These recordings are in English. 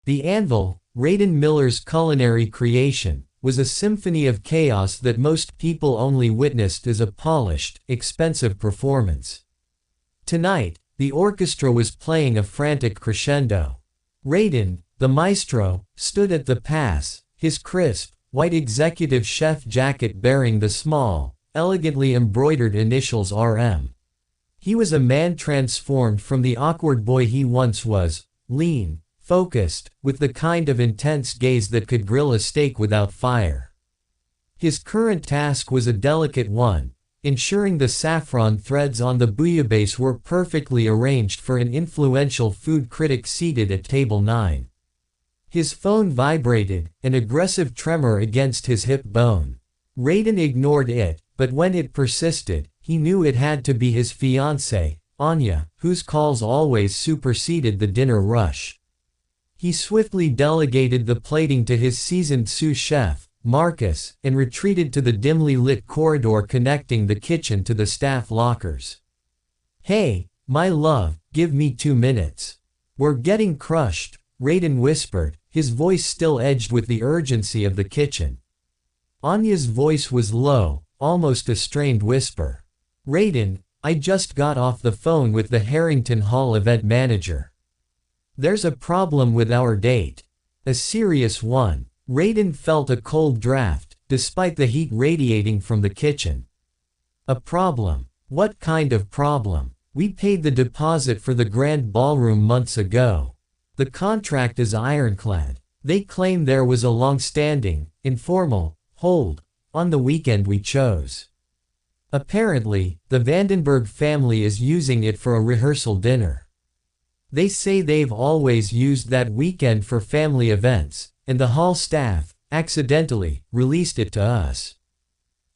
The Anvil, Raiden Miller's culinary creation, was a symphony of chaos that most people only witnessed as a polished, expensive performance. Tonight, the orchestra was playing a frantic crescendo. Raiden, the maestro, stood at the pass, his crisp, white executive chef jacket bearing the small, elegantly embroidered initials RM. He was a man transformed from the awkward boy he once was, lean, focused, with the kind of intense gaze that could grill a steak without fire. His current task was a delicate one, ensuring the saffron threads on the bouillabaisse were perfectly arranged for an influential food critic seated at table 9. His phone vibrated, an aggressive tremor against his hip bone. Raiden ignored it, but when it persisted, he knew it had to be his fiancée, Anya, whose calls always superseded the dinner rush. He swiftly delegated the plating to his seasoned sous chef, Marcus, and retreated to the dimly lit corridor connecting the kitchen to the staff lockers. "Hey, my love, give me 2 minutes. We're getting crushed," Raiden whispered, his voice still edged with the urgency of the kitchen. Anya's voice was low, almost a strained whisper. "Raiden, I just got off the phone with the Harrington Hall event manager. There's a problem with our date. A serious one." Raiden felt a cold draft, despite the heat radiating from the kitchen. "A problem? What kind of problem? We paid the deposit for the grand ballroom months ago. The contract is ironclad. They claim there was a long-standing, informal, hold on the weekend we chose. Apparently, the Vandenberg family is using it for a rehearsal dinner. They say they've always used that weekend for family events, and the hall staff, accidentally, released it to us."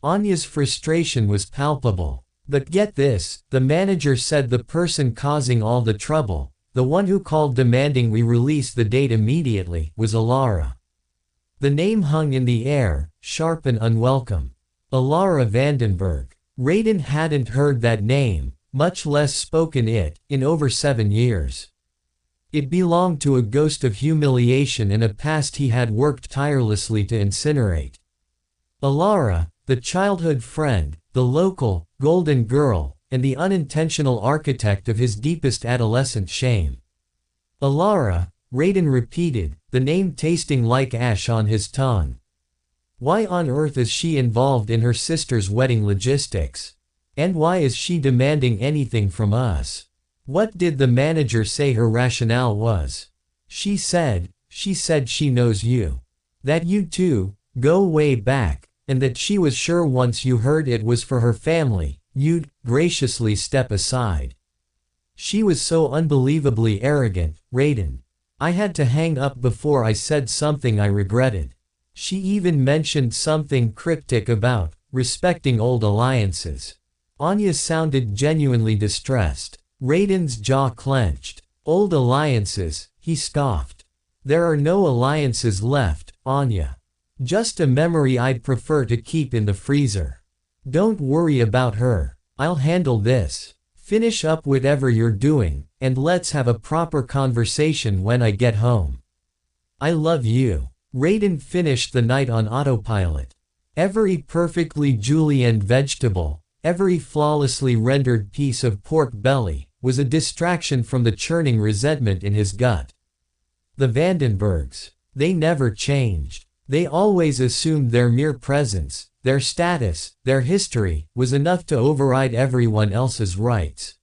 Anya's frustration was palpable. "But get this," the manager said, "the person causing all the trouble, the one who called demanding we release the date immediately, was Alara." The name hung in the air, sharp and unwelcome. Alara Vandenberg. Raiden hadn't heard that name, much less spoken it, in over 7 years. It belonged to a ghost of humiliation and a past he had worked tirelessly to incinerate. Alara, the childhood friend, the local, golden girl, and the unintentional architect of his deepest adolescent shame. Alara, Raiden repeated, the name tasting like ash on his tongue. Why on earth is she involved in her sister's wedding logistics? And why is she demanding anything from us? What did the manager say her rationale was? She said she knows you. That you two go way back, and that she was sure once you heard it was for her family, you'd graciously step aside. She was so unbelievably arrogant, Raiden. I had to hang up before I said something I regretted. She even mentioned something cryptic about respecting old alliances." Anya sounded genuinely distressed. Raiden's jaw clenched. "Old alliances," he scoffed. "There are no alliances left, Anya. Just a memory I'd prefer to keep in the freezer. Don't worry about her. I'll handle this. Finish up whatever you're doing, and let's have a proper conversation when I get home. I love you." Raiden finished the night on autopilot. Every perfectly julienned vegetable, every flawlessly rendered piece of pork belly, was a distraction from the churning resentment in his gut. The Vandenbergs. They never changed. They always assumed their mere presence, their status, their history, was enough to override everyone else's rights.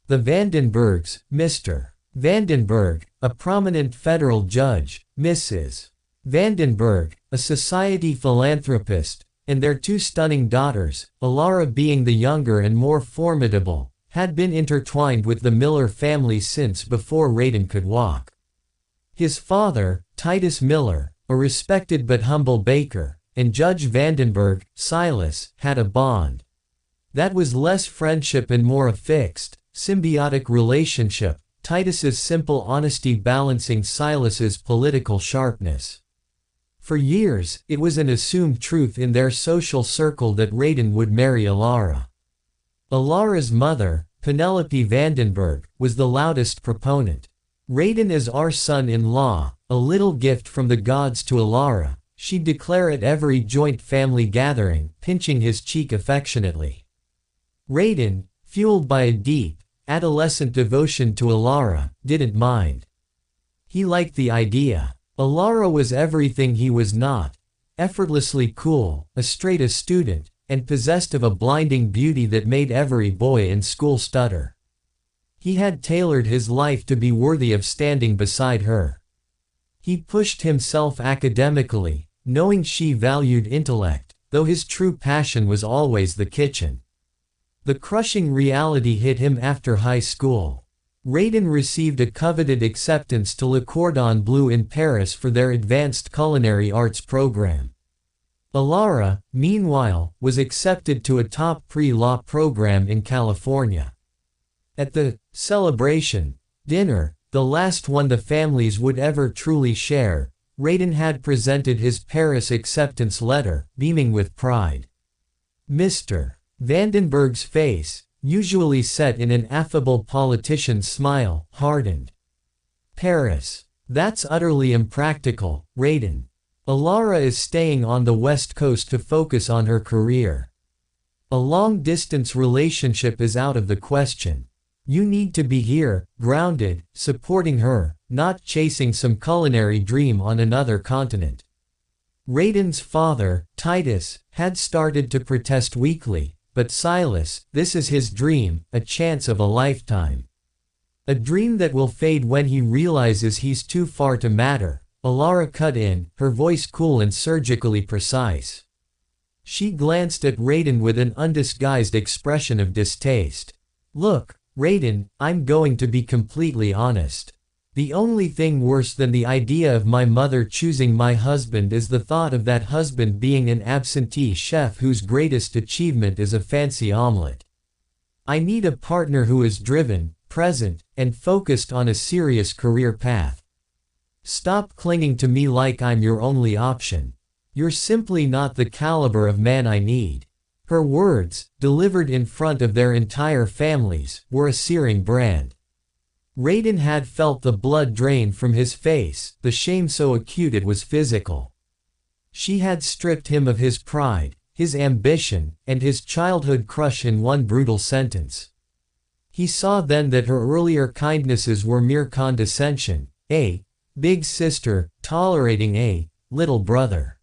The Vandenbergs, Mr. Vandenberg, a prominent federal judge, Mrs. Vandenberg, a society philanthropist, and their 2 stunning daughters, Alara being the younger and more formidable, had been intertwined with the Miller family since before Raiden could walk. His father, Titus Miller, a respected but humble baker, and Judge Vandenberg, Silas, had a bond. That was less friendship and more a fixed, symbiotic relationship, Titus's simple honesty balancing Silas's political sharpness. For years, it was an assumed truth in their social circle that Raiden would marry Alara. Alara's mother, Penelope Vandenberg, was the loudest proponent. Raiden as our son-in-law, a little gift from the gods to Alara, she'd declare at every joint family gathering, pinching his cheek affectionately. Raiden, fueled by a deep, adolescent devotion to Alara, didn't mind. He liked the idea. Alara was everything he was not, effortlessly cool, a straight-A student, and possessed of a blinding beauty that made every boy in school stutter. He had tailored his life to be worthy of standing beside her. He pushed himself academically, knowing she valued intellect, though his true passion was always the kitchen. The crushing reality hit him after high school. Raiden received a coveted acceptance to Le Cordon Bleu in Paris for their advanced culinary arts program. Alara, meanwhile, was accepted to a top pre-law program in California. At the celebration dinner, the last one the families would ever truly share, Raiden had presented his Paris acceptance letter, beaming with pride. Mr. Vandenberg's face, usually set in an affable politician's smile, hardened. Paris. That's utterly impractical, Raiden. Alara is staying on the West Coast to focus on her career. A long-distance relationship is out of the question. You need to be here, grounded, supporting her, not chasing some culinary dream on another continent. Raiden's father, Titus, had started to protest weekly, but Silas, this is his dream, a chance of a lifetime. A dream that will fade when he realizes he's too far to matter. Alara cut in, her voice cool and surgically precise. She glanced at Raiden with an undisguised expression of distaste. Look, Raiden, I'm going to be completely honest. The only thing worse than the idea of my mother choosing my husband is the thought of that husband being an absentee chef whose greatest achievement is a fancy omelet. I need a partner who is driven, present, and focused on a serious career path. Stop clinging to me like I'm your only option. You're simply not the caliber of man I need. Her words, delivered in front of their entire families, were a searing brand. Raiden had felt the blood drain from his face, the shame so acute it was physical. She had stripped him of his pride, his ambition, and his childhood crush in one brutal sentence. He saw then that her earlier kindnesses were mere condescension, a big sister tolerating a little brother.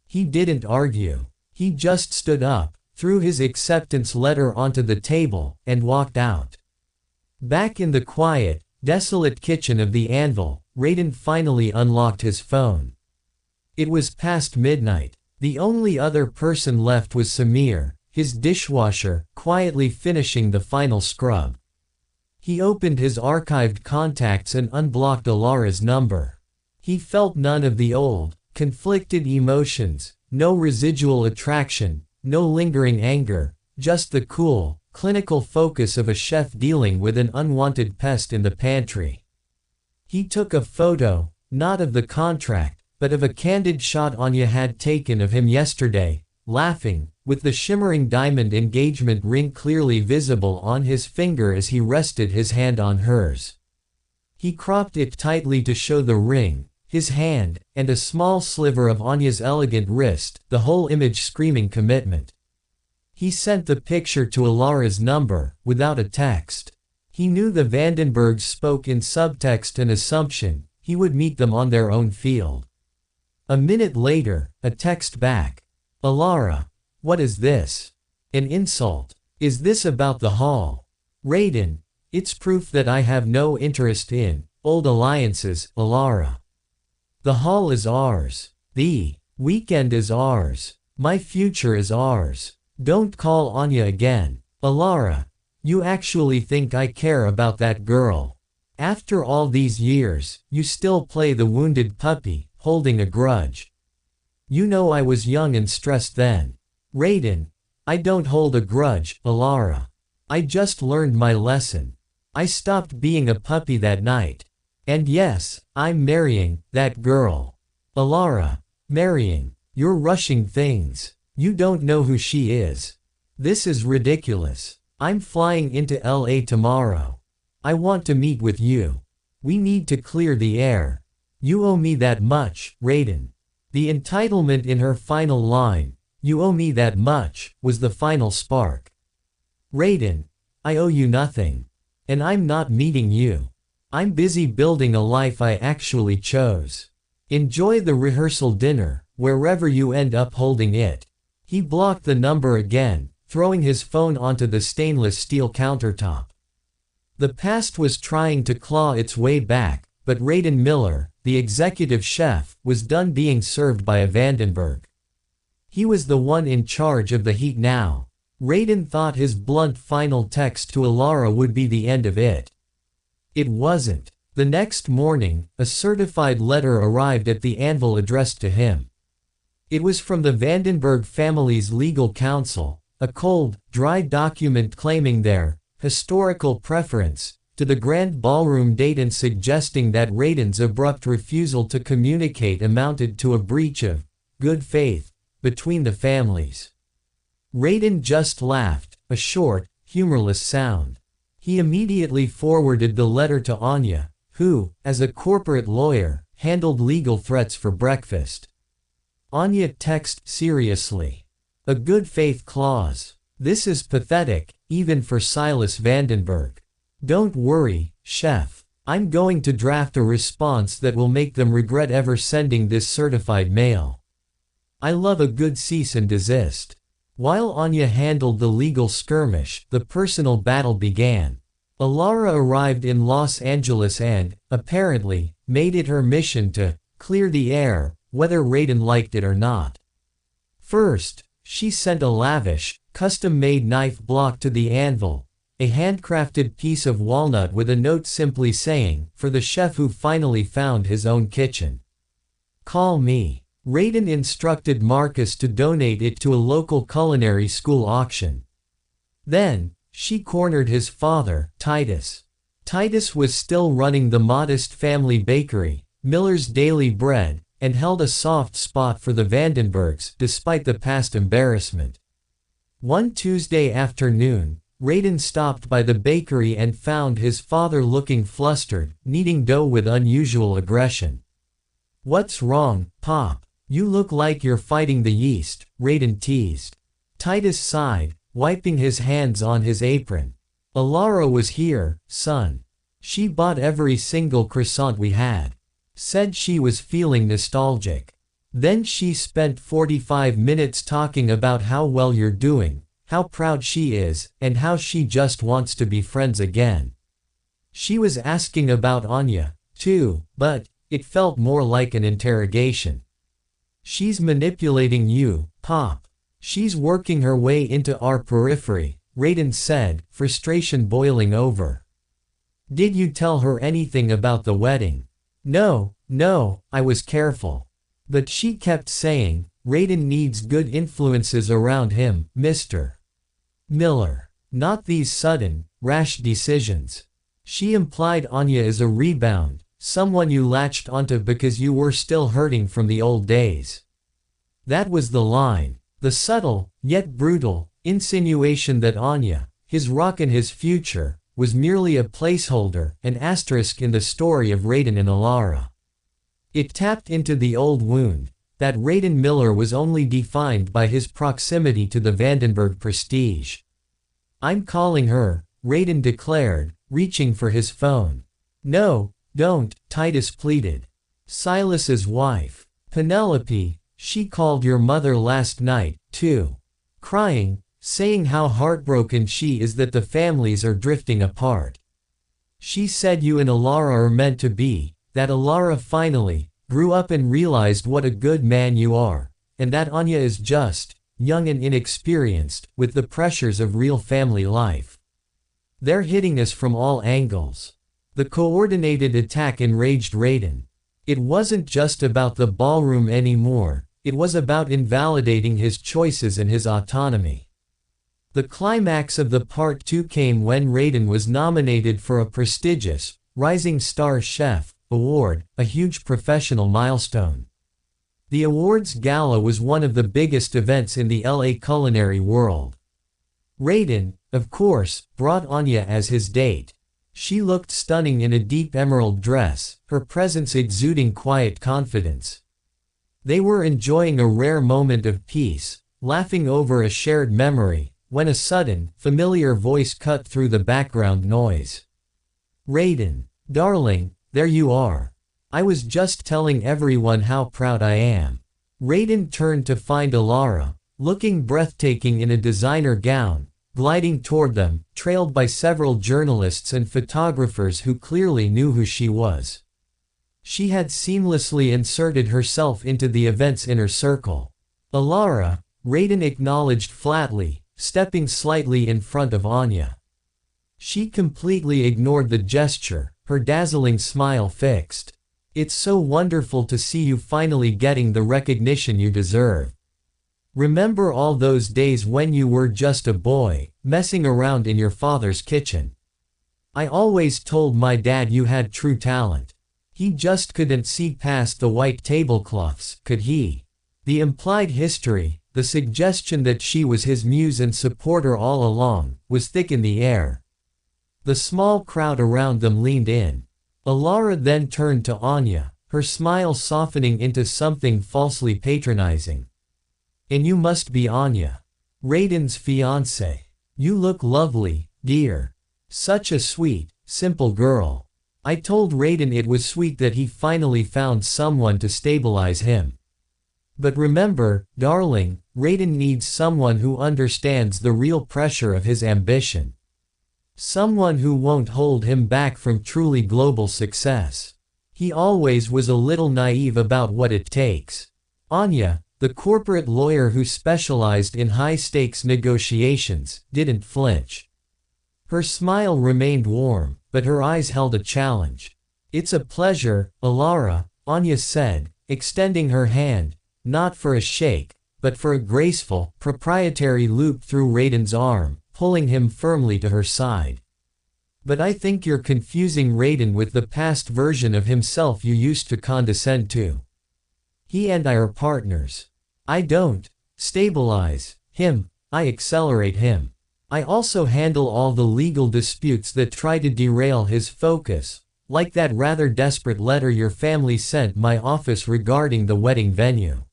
He didn't argue. He just stood up, threw his acceptance letter onto the table, and walked out. Back in the quiet, desolate kitchen of the Anvil, Raiden finally unlocked his phone. It was past midnight. The only other person left was Samir, his dishwasher, quietly finishing the final scrub. He opened his archived contacts and unblocked Alara's number. He felt none of the old, conflicted emotions, no residual attraction, no lingering anger, just the cool, clinical focus of a chef dealing with an unwanted pest in the pantry. He took a photo, not of the contract, but of a candid shot Anya had taken of him yesterday, laughing, with the shimmering diamond engagement ring clearly visible on his finger as he rested his hand on hers. He cropped it tightly to show the ring, his hand, and a small sliver of Anya's elegant wrist, the whole image screaming commitment. He sent the picture to Alara's number, without a text. He knew the Vandenbergs spoke in subtext and assumption, he would meet them on their own field. A minute later, a text back. Alara, what is this? An insult. Is this about the hall? Raiden, it's proof that I have no interest in old alliances, Alara. The hall is ours. The weekend is ours. My future is ours. Don't call Anya again. Alara, you actually think I care about that girl? After all these years, you still play the wounded puppy, holding a grudge. You know I was young and stressed then. Raiden, I don't hold a grudge, Alara. I just learned my lesson. I stopped being a puppy that night. And yes, I'm marrying that girl. Alara, marrying. You're rushing things. You don't know who she is. This is ridiculous. I'm flying into LA tomorrow. I want to meet with you. We need to clear the air. "You owe me that much, Raiden." The entitlement in her final line, "You owe me that much," was the final spark. "Raiden, I owe you nothing. And I'm not meeting you. I'm busy building a life I actually chose. Enjoy the rehearsal dinner, wherever you end up holding it." He blocked the number again, throwing his phone onto the stainless steel countertop. The past was trying to claw its way back, but Raiden Miller, the executive chef, was done being served by a Vandenberg. He was the one in charge of the heat now. Raiden thought his blunt final text to Alara would be the end of it. It wasn't. The next morning, a certified letter arrived at the anvil addressed to him. It was from the Vandenberg family's legal counsel, a cold, dry document claiming their historical preference to the grand ballroom date and suggesting that Raiden's abrupt refusal to communicate amounted to a breach of good faith between the families. Raiden just laughed, a short, humorless sound. He immediately forwarded the letter to Anya, who, as a corporate lawyer, handled legal threats for breakfast. Anya texted seriously. "A good faith clause. This is pathetic, even for Silas Vandenberg. Don't worry, chef. I'm going to draft a response that will make them regret ever sending this certified mail. I love a good cease and desist." While Anya handled the legal skirmish, the personal battle began. Alara arrived in Los Angeles and, apparently, made it her mission to clear the air, whether Raiden liked it or not. First, she sent a lavish, custom-made knife block to the anvil, a handcrafted piece of walnut with a note simply saying, "For the chef who finally found his own kitchen. Call me." Raiden instructed Marcus to donate it to a local culinary school auction. Then, she cornered his father, Titus. Titus was still running the modest family bakery, Miller's Daily Bread, and held a soft spot for the Vandenbergs despite the past embarrassment. One Tuesday afternoon, Raiden stopped by the bakery and found his father looking flustered, kneading dough with unusual aggression. "What's wrong, Pop? You look like you're fighting the yeast," Raiden teased. Titus sighed, wiping his hands on his apron. "Alara was here, son. She bought every single croissant we had. Said she was feeling nostalgic. Then she spent 45 minutes talking about how well you're doing, how proud she is, and how she just wants to be friends again. She was asking about Anya, too, but it felt more like an interrogation. She's manipulating you, Pop. She's working her way into our periphery," Raiden said, frustration boiling over. "Did you tell her anything about the wedding?" No, I was careful. But she kept saying, Raiden needs good influences around him, Mr. Miller. Not these sudden, rash decisions. She implied Anya is a rebound, someone you latched onto because you were still hurting from the old days. That was the line. The subtle, yet brutal, insinuation that Anya, his rock and his future, was merely a placeholder, an asterisk in the story of Raiden and Alara. It tapped into the old wound, that Raiden Miller was only defined by his proximity to the Vandenberg prestige. "I'm calling her," Raiden declared, reaching for his phone. "No, don't," Titus pleaded. "Silas's wife. Penelope, she called your mother last night, too. Crying, saying how heartbroken she is that the families are drifting apart. She said you and Alara are meant to be, that Alara finally grew up and realized what a good man you are, and that Anya is just young and inexperienced with the pressures of real family life. They're hitting us from all angles." The coordinated attack enraged Raiden. It wasn't just about the ballroom anymore, it was about invalidating his choices and his autonomy. The climax of the part 2 came when Raiden was nominated for a prestigious, Rising Star Chef award, a huge professional milestone. The awards gala was one of the biggest events in the LA culinary world. Raiden, of course, brought Anya as his date. She looked stunning in a deep emerald dress, her presence exuding quiet confidence. They were enjoying a rare moment of peace, laughing over a shared memory, when a sudden, familiar voice cut through the background noise. "Raiden, darling, there you are. I was just telling everyone how proud I am." Raiden turned to find Alara, looking breathtaking in a designer gown, gliding toward them, trailed by several journalists and photographers who clearly knew who she was. She had seamlessly inserted herself into the event's inner circle. "Alara," Raiden acknowledged flatly, stepping slightly in front of Anya. She completely ignored the gesture, her dazzling smile fixed. "It's so wonderful to see you finally getting the recognition you deserve. Remember all those days when you were just a boy, messing around in your father's kitchen? I always told my dad you had true talent. He just couldn't see past the white tablecloths, could he?" The implied history, the suggestion that she was his muse and supporter all along, was thick in the air. The small crowd around them leaned in. Alara then turned to Anya, her smile softening into something falsely patronizing. "And you must be Anya, Raiden's fiancée. You look lovely, dear. Such a sweet, simple girl. I told Raiden it was sweet that he finally found someone to stabilize him. But remember, darling, Raiden needs someone who understands the real pressure of his ambition. Someone who won't hold him back from truly global success. He always was a little naive about what it takes." Anya, the corporate lawyer who specialized in high-stakes negotiations, didn't flinch. Her smile remained warm, but her eyes held a challenge. "It's a pleasure, Alara," Anya said, extending her hand, not for a shake, but for a graceful, proprietary loop through Raiden's arm, pulling him firmly to her side. "But I think you're confusing Raiden with the past version of himself you used to condescend to. He and I are partners. I don't stabilize him, I accelerate him. I also handle all the legal disputes that try to derail his focus, like that rather desperate letter your family sent my office regarding the wedding venue.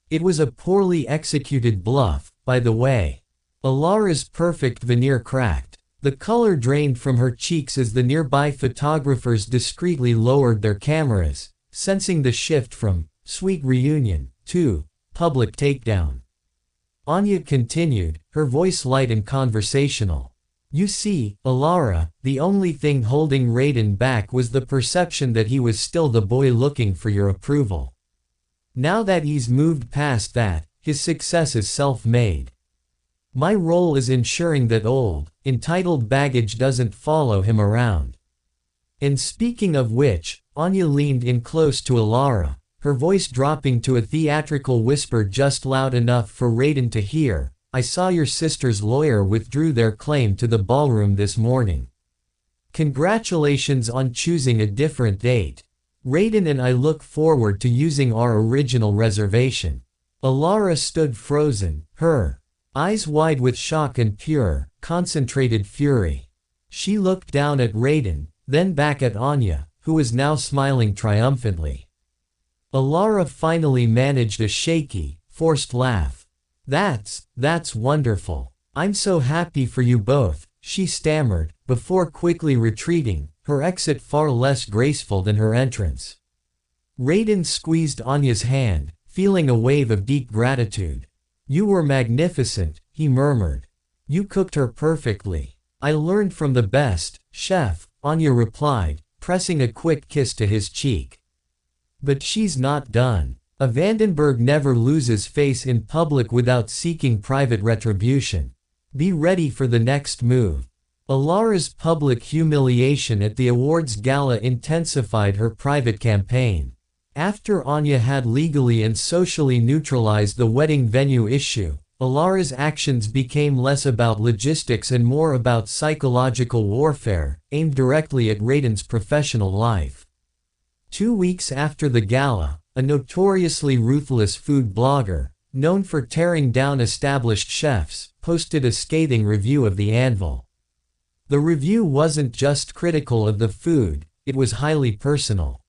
It was a poorly executed bluff, by the way." Alara's perfect veneer cracked. The color drained from her cheeks as the nearby photographers discreetly lowered their cameras, sensing the shift from "sweet reunion" to "public takedown." Anya continued, her voice light and conversational. "You see, Alara, the only thing holding Raiden back was the perception that he was still the boy looking for your approval. Now that he's moved past that, his success is self-made. My role is ensuring that old, entitled baggage doesn't follow him around." And speaking of which, Anya leaned in close to Alara, her voice dropping to a theatrical whisper just loud enough for Raiden to hear. "I saw your sister's lawyer withdrew their claim to the ballroom this morning. Congratulations on choosing a different date. Raiden and I look forward to using our original reservation." Alara stood frozen, her eyes wide with shock and pure, concentrated fury. She looked down at Raiden, then back at Anya, who was now smiling triumphantly. Alara finally managed a shaky, forced laugh. That's wonderful. I'm so happy for you both," she stammered, before quickly retreating, her exit far less graceful than her entrance. Raiden squeezed Anya's hand, feeling a wave of deep gratitude. "You were magnificent," he murmured. "You cooked her perfectly." "I learned from the best, chef," Anya replied, pressing a quick kiss to his cheek. "But she's not done. A Vandenberg never loses face in public without seeking private retribution. Be ready for the next move." Alara's public humiliation at the awards gala intensified her private campaign. After Anya had legally and socially neutralized the wedding venue issue, Alara's actions became less about logistics and more about psychological warfare, aimed directly at Raiden's professional life. 2 weeks after the gala, a notoriously ruthless food blogger, known for tearing down established chefs, posted a scathing review of the Anvil. The review wasn't just critical of the food, it was highly personal.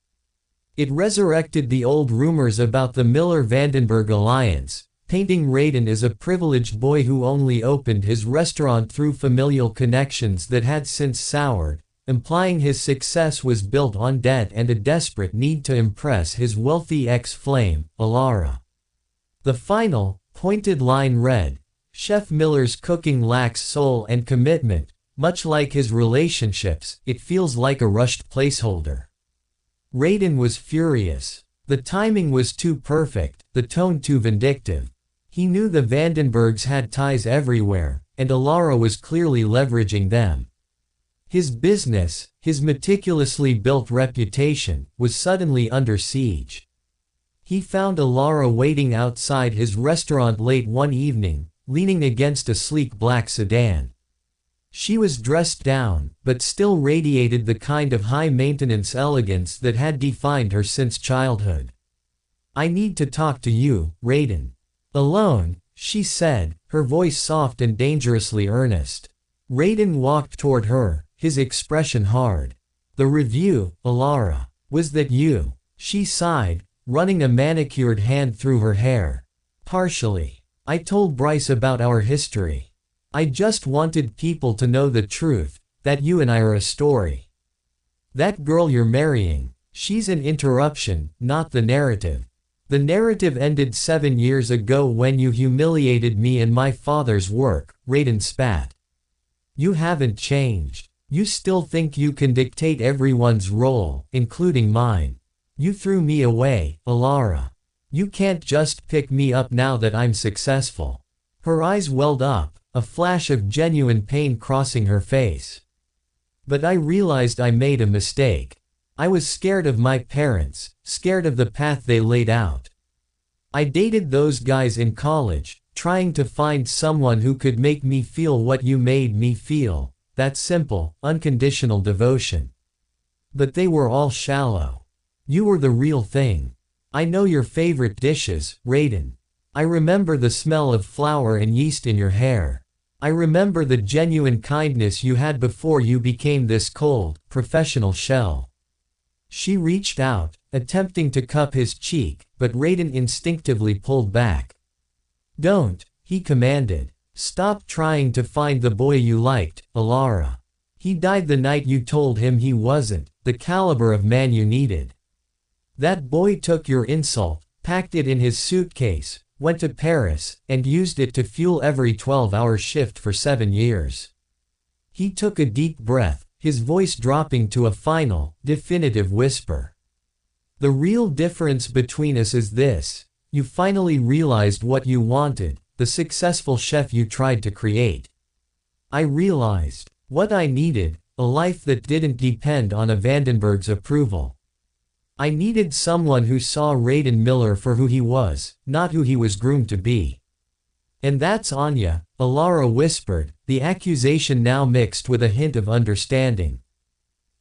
It resurrected the old rumors about the Miller-Vandenberg alliance, painting Raiden as a privileged boy who only opened his restaurant through familial connections that had since soured, implying his success was built on debt and a desperate need to impress his wealthy ex-flame, Alara. The final, pointed line read, "Chef Miller's cooking lacks soul and commitment. Much like his relationships, it feels like a rushed placeholder." Raiden was furious. The timing was too perfect, the tone too vindictive. He knew the Vandenbergs had ties everywhere, and Alara was clearly leveraging them. His business, his meticulously built reputation, was suddenly under siege. He found Alara waiting outside his restaurant late one evening, leaning against a sleek black sedan. She was dressed down, but still radiated the kind of high-maintenance elegance that had defined her since childhood. "I need to talk to you, Raiden." "Alone," she said, her voice soft and dangerously earnest. Raiden walked toward her, his expression hard. "The review, Alara. Was that you?" She sighed, running a manicured hand through her hair. "Partially. I told Bryce about our history. I just wanted people to know the truth, that you and I are a story. That girl you're marrying, she's an interruption, not the narrative. The narrative ended 7 years ago when you humiliated me and my father's work," Raiden spat. "You haven't changed. You still think you can dictate everyone's role, including mine. You threw me away, Alara. You can't just pick me up now that I'm successful." Her eyes welled up, a flash of genuine pain crossing her face. "But I realized I made a mistake. I was scared of my parents, scared of the path they laid out. I dated those guys in college, trying to find someone who could make me feel what you made me feel, that simple, unconditional devotion. But they were all shallow. You were the real thing. I know your favorite dishes, Raiden. I remember the smell of flour and yeast in your hair. I remember the genuine kindness you had before you became this cold, professional shell." She reached out, attempting to cup his cheek, but Raiden instinctively pulled back. "Don't," he commanded. "Stop trying to find the boy you liked, Alara. He died the night you told him he wasn't the caliber of man you needed. That boy took your insult, packed it in his suitcase, went to Paris, and used it to fuel every 12-hour shift for 7 years." He took a deep breath, his voice dropping to a final, definitive whisper. "The real difference between us is this: you finally realized what you wanted, the successful chef you tried to create. I realized what I needed, a life that didn't depend on a Vandenberg's approval. I needed someone who saw Raiden Miller for who he was, not who he was groomed to be. And that's Anya," Alara whispered, the accusation now mixed with a hint of understanding.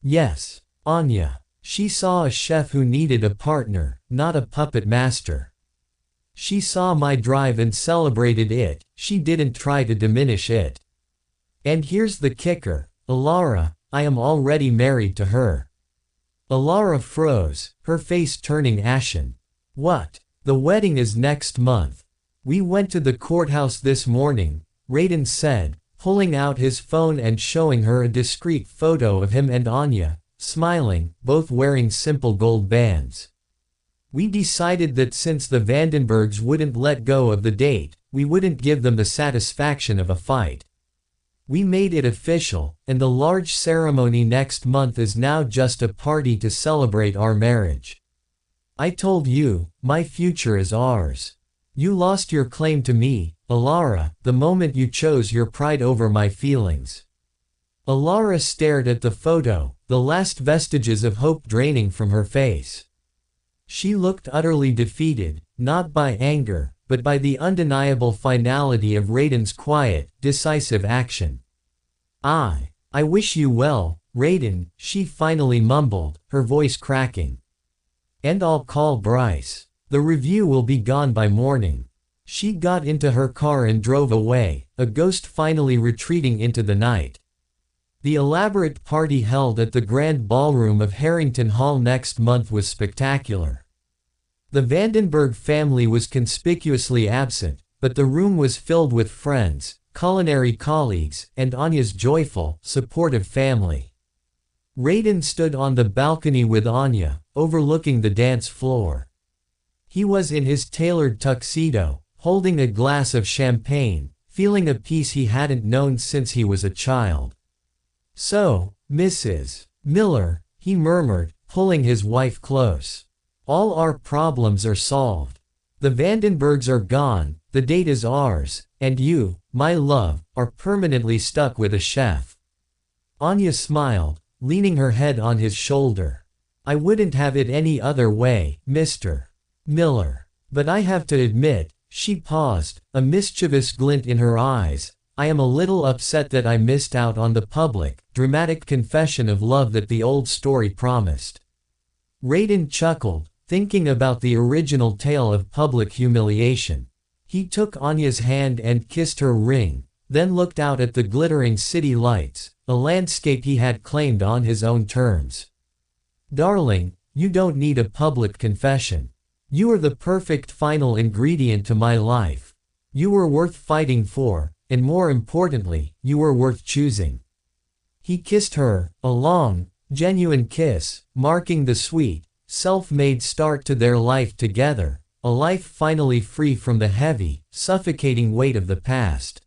"Yes, Anya. She saw a chef who needed a partner, not a puppet master. She saw my drive and celebrated it, she didn't try to diminish it. And here's the kicker, Alara, I am already married to her." Alara froze, her face turning ashen. "What? The wedding is next month. We went to the courthouse this morning," Raiden said, pulling out his phone and showing her a discreet photo of him and Anya, smiling, both wearing simple gold bands. "We decided that since the Vandenbergs wouldn't let go of the date, we wouldn't give them the satisfaction of a fight. We made it official, and the large ceremony next month is now just a party to celebrate our marriage. I told you, my future is ours. You lost your claim to me, Alara, the moment you chose your pride over my feelings." Alara stared at the photo, the last vestiges of hope draining from her face. She looked utterly defeated, not by anger, but by the undeniable finality of Raiden's quiet, decisive action. I wish you well, Raiden," she finally mumbled, her voice cracking. "And I'll call Bryce. The review will be gone by morning." She got into her car and drove away, a ghost finally retreating into the night. The elaborate party held at the Grand Ballroom of Harrington Hall next month was spectacular. The Vandenberg family was conspicuously absent, but the room was filled with friends, culinary colleagues, and Anya's joyful, supportive family. Raiden stood on the balcony with Anya, overlooking the dance floor. He was in his tailored tuxedo, holding a glass of champagne, feeling a peace he hadn't known since he was a child. "So, Mrs. Miller," he murmured, pulling his wife close. "All our problems are solved. The Vandenbergs are gone, the date is ours, and you, my love, are permanently stuck with a chef." Anya smiled, leaning her head on his shoulder. "I wouldn't have it any other way, Mr. Miller. But I have to admit," she paused, a mischievous glint in her eyes, "I am a little upset that I missed out on the public, dramatic confession of love that the old story promised." Raiden chuckled, thinking about the original tale of public humiliation. He took Anya's hand and kissed her ring, then looked out at the glittering city lights, a landscape he had claimed on his own terms. "Darling, you don't need a public confession. You are the perfect final ingredient to my life. You were worth fighting for, and more importantly, you were worth choosing." He kissed her, a long, genuine kiss, marking the sweet, self-made start to their life together, a life finally free from the heavy, suffocating weight of the past.